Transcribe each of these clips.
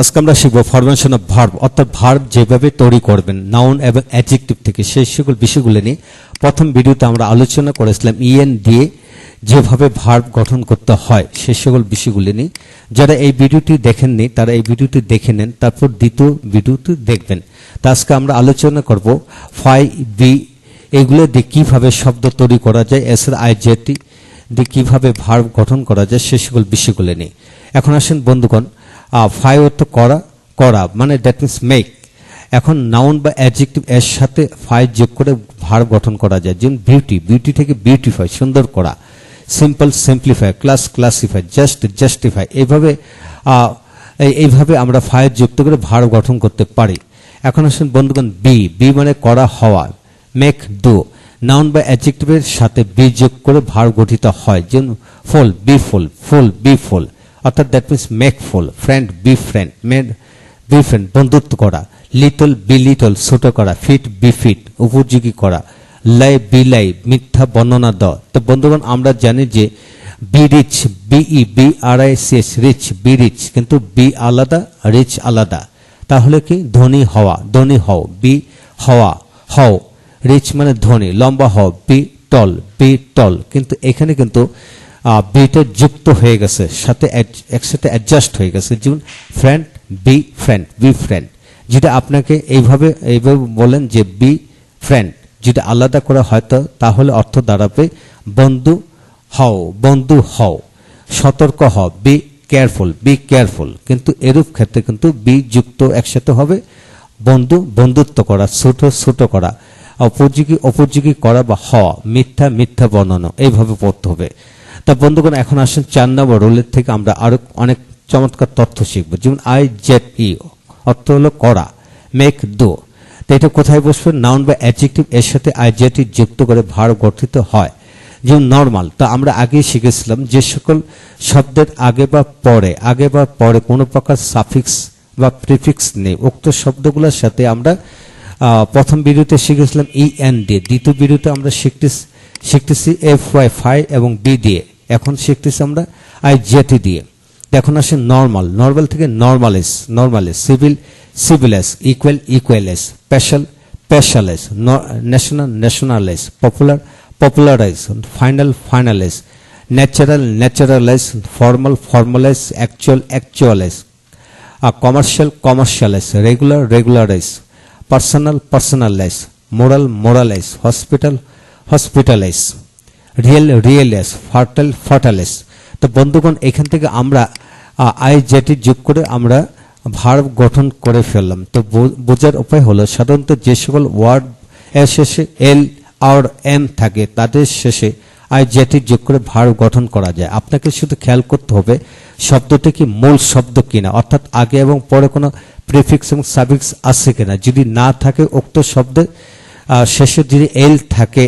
আজকে আমরা শিখবো ফরমেশন অফ ভার্ব, অর্থাৎ ভার্ব যেভাবে তৈরি করবেন নাউন এবং অ্যাডজেক্টিভ থেকে, সেই সকল বিষয়গুলো নিয়ে প্রথম ভিডিওতে আমরা আলোচনা করেছিলাম। ইএন দিয়ে যেভাবে ভার্ব গঠন করতে হয় সেই সকল বিষয়গুলি নিয়ে যারা এই ভিডিওটি দেখেননি তারা এই ভিডিওটি দেখে নেন, তারপর দ্বিতীয় ভিডিওটি দেখবেন। তা আজকে আমরা আলোচনা করব ফাই বি এগুলো দিয়ে কীভাবে শব্দ তৈরি করা যায়, এস এর আইজেটি দিয়ে কীভাবে ভার্ব গঠন করা যায় সেই সকল বিষয়গুলো নিয়ে। এখন আসেন বন্ধুগণ, ফাই অর্থ করা, করা মানে দ্যাট মিনস মেক। এখন নাউন বা অ্যাডজেক্টিভ এর সাথে ফাই যোগ করে ভার্ব গঠন করা যায়। যেমন বিউটি, বিউটি থেকে বিউটিফাই সুন্দর করা, simple simplify, class classify, just justify, এইভাবে আমরা ফাই যুক্ত করে ভার্ব গঠন করতে পারি। এখন আসেন বন্ধুগণ বি, বি মানে করা হওয়া, মেক ডু। নাউন বা অ্যাডজেক্টিভের সাথে বি যোগ করে ভার্ব গঠিত হয়। যেমন ফুল, বি ফুল, ফুল বি ফুল, অর্থাৎ that means make full. Friend, be friend, made be friend, বন্ধুত্ব করা। লিটল, বি লিটল, ছোট করা। ফিট, বি ফিট, উপযোগী করা। লাই, বি লাই, মিথ্যা বর্ণনা দেওয়া। তো বন্ধুগণ আমরা জানি যে be rich, B E B R I C S, rich, be rich, কিন্তু বি আলাদা, রিচ আলাদা। তাহলে কি ধনী হওয়া, ধনী হও, বি হওয়া, হও। রিচ মানে ধনী, লম্বা হও, বি টল, বি টল, কিন্তু এখানে কিন্তু বিটা যুক্ত হয়ে গেছে, সাথে একসাথে অ্যাডজাস্ট হয়ে গেছে। যেমন friend, be friend, be friend. যেটা আপনাকে এইভাবে বলেন যে বি ফ্রেন্ড, যেটা আলাদা করা হয়তো তাহলে অর্থ দাঁড়াবে বন্ধু হও, বন্ধু হও। সতর্ক হও, বি কেয়ারফুল, বি কেয়ারফুল, কিন্তু এরূপ ক্ষেত্রে কিন্তু বি যুক্ত একসাথে হবে বন্ধু, বন্ধুত্ব করা, ছোট ছোট করা, অপযোগী অপযোগী করা বা হওয়া, মিথ্যা মিথ্যা বর্ণনা, এইভাবে পড়তে হবে। তা বন্ধুগণ এখন আসেন 4 নম্বর রোলের থেকে আমরা আরো অনেক চমৎকার তথ্য শিখবো। যেমন আই জেড ই অর্থ হলো করা, মেক ডু। তো এটা কোথায় বসবে? নাউন বা অ্যাডজেক্টিভ এর সাথে আইজেটি যুক্ত করে ভার্ব গঠিত হয়। যেমন নর্মাল, তা আমরা আগেই শিখেছিলাম যে সকল শব্দের আগে বা পরে কোনো প্রকার সাফিক্স বা প্রিফিক্স নেই, উক্ত শব্দগুলোর সাথে আমরা প্রথম ভিডিওতে শিখেছিলাম ই এন দিয়ে, দ্বিতীয় ভিডিওতে আমরা শিখতেছি এফ ওয়াই ফাই এবং বি দিয়ে, এখন শিখতেছি আমরা আইজেটি দিয়ে। এখন আসে নর্মাল, নর্মাল থেকে normalise, normalise, civil civilise, equal equalise, special specialise, national nationalise, popular popularise, final finalise, natural naturalise, formal formalise, actual actualise, commercial commercialise, regular regularise, personal personalise, moral moralise, hospital hospitalise, real realise, fertile fertilise. তো বন্ধুগণ এখান থেকে আমরা আইজেটি যোগ করে আমরা verb গঠন করে ফেললাম। তো বোঝার উপায় হলো সাধারণত যে সকল ওয়ার্ড এর শেষে এল আর এম থাকে তাদের শেষে আইজেটি যোগ করে ভার্ব গঠন করা যায়। আপনাকে শুধু খেয়াল করতে হবে শব্দটি কি মূল শব্দ কিনা, অর্থাৎ আগে এবং পরে কোনো প্রিফিক্স এবং সাফিক্স আছে কিনা। যদি না থাকে উক্ত শব্দের শেষে যদি এল থাকে,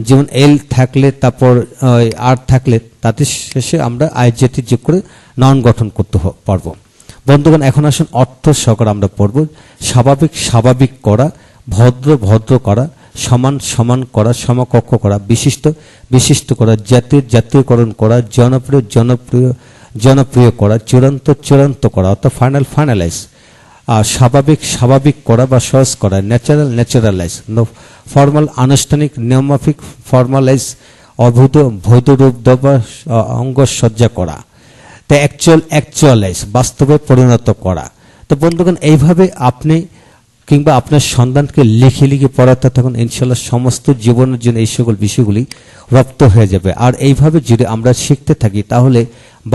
যেমন এল থাকলে তারপর আর থাকলে তাদের শেষে আমরা আইজেটি যোগ করে নাউন গঠন করতে পারবো। বন্ধুগণ এখন আসুন অর্থ সহকারে আমরা পড়ব। স্বাভাবিক স্বাভাবিক করা, ভদ্র ভদ্র করা, সমান সমান করা, সমকক্ষ করা, বিশিষ্ট বিশিষ্ট করা, জাতীয় জাতীয়করণ করা, জনপ্রিয় জনপ্রিয় জনপ্রিয় করা, চূড়ান্ত চূড়ান্ত করা অর্থাৎ ফাইনাল ফাইনালাইজ, স্বাভাবিক স্বাভাবিক করা বা সহজ করা, ন্যাচারাল ন্যাচারালাইজ, ফর্মাল আনুষ্ঠানিক নিয়মমাফিক ফর্মালাইজ, অবৈধ বৈধ রূপ দেওয়া অঙ্গসজ্জা করা। তো অ্যাকচুয়াল অ্যাকচুয়ালাইজ বাস্তবে পরিণত করা। তো বন্ধুগণ এইভাবে আপনি কিংবা আপনার সন্তানকে লিখে লিখে পড়াতে থাকুন, ইনশাল্লাহ সমস্ত জীবনের জন্য এই সকল বিষয়গুলি রপ্ত হয়ে যাবে। আর এইভাবে যদি আমরা শিখতে থাকি তাহলে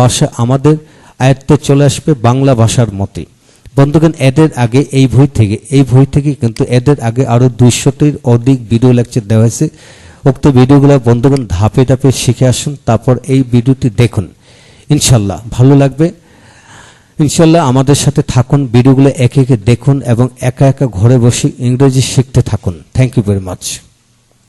ভাষা আমাদের আয়ত্তে চলে আসবে বাংলা ভাষার মতে। বন্ধুগণ এদের আগে এই বই থেকে কিন্তু এদের আগে আরো 200টির অধিক ভিডিও লেকচার দেওয়া হয়েছে। উক্ত ভিডিওগুলো বন্ধুগণ ধাপে ধাপে শিখে আসুন, তারপর এই ভিডিওটি দেখুন, ইনশাল্লাহ ভালো লাগবে। ইনশাল্লাহ আমাদের সাথে থাকুন, ভিডিওগুলো একে একে দেখুন এবং একা একা ঘরে বসে ইংরেজি শিখতে থাকুন। Thank you very much.